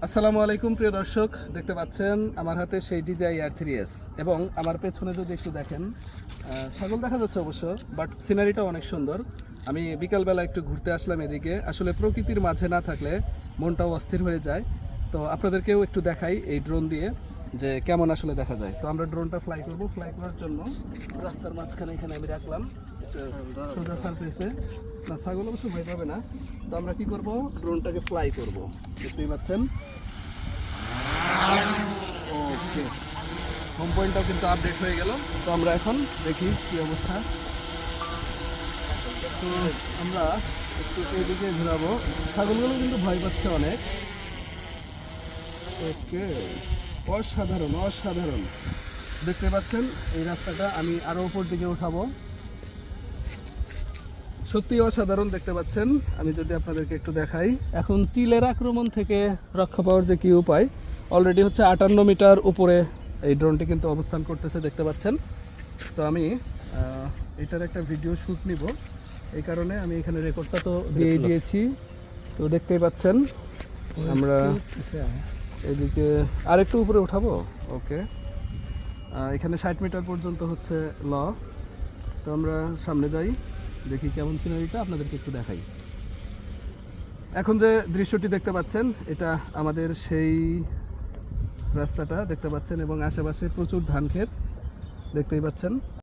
আসসালামু আলাইকুম প্রিয় দর্শক, দেখতে পাচ্ছেন আমার হাতে সেই DJI R3S এবং আমার পেছনে যদি একটু দেখেন ছাগল দেখা যাচ্ছে অবশ্য, বাট সিনারিটা অনেক সুন্দর। আমি বিকালবেলা একটু ঘুরতে আসলাম এদিকে। আসলে প্রকৃতির মাঝে না থাকলে মনটাও অস্থির হয়ে যায়। তো আপনাদেরকেও একটু দেখাই এই ড্রোন দিয়ে যে কেমন আসলে দেখা যায়। তো আমরা ড্রোনটা ফ্লাই করব। ফ্লাই করার জন্য রাস্তার মাঝখানে এখানে আমি রাখলাম সোজা সারফেসে। না, ছাগল অবশ্য ভয় পাবে না। তো আমরা কি করব, ড্রোনটাকে ফ্লাই করব। দেখতেই পাচ্ছেন। ওকে, হোম পয়েন্টটাও কিন্তু আপডেট হয়ে গেল। তো আমরা এখন দেখি কি অবস্থা। তো আমরা একটু এদিকে ঘোরাবো। ছাগলগুলো কিন্তু ভয় পাচ্ছে অনেক। ওকে, অসাধারণ অসাধারণ। দেখতে পাচ্ছেন এই রাস্তাটা আমি আরো উপর দিকে উঠাবো। সত্যি অসাধারণ দেখতে পাচ্ছেন। আমি যদি আপনাদেরকে একটু দেখাই, এখন চিলের আক্রমণ থেকে রক্ষা পাওয়ার যে কি উপায়, অলরেডি হচ্ছে 58 মিটার উপরে এই ড্রোনটি কিন্তু অবস্থান করতেছে, দেখতে পাচ্ছেন। তো আমি এটার একটা ভিডিও শ্যুট নিব, এই কারণে আমি এখানে রেকর্ডটা তো দিয়ে দিয়েছি। তো দেখতেই পাচ্ছেন আমরা এদিকে আরেকটু উপরে উঠাবো। ওকে, এখানে 60 মিটার পর্যন্ত হচ্ছে ল। তো আমরা সামনে যাই, দেখি কেমন সিনারিটা আপনাদেরকে একটু দেখাই। এখন যে দৃশ্যটি দেখতে পাচ্ছেন, এটা আমাদের সেই রাস্তাটা দেখতে পাচ্ছেন এবং আশেপাশে প্রচুর ধান ক্ষেত দেখতেই পাচ্ছেন।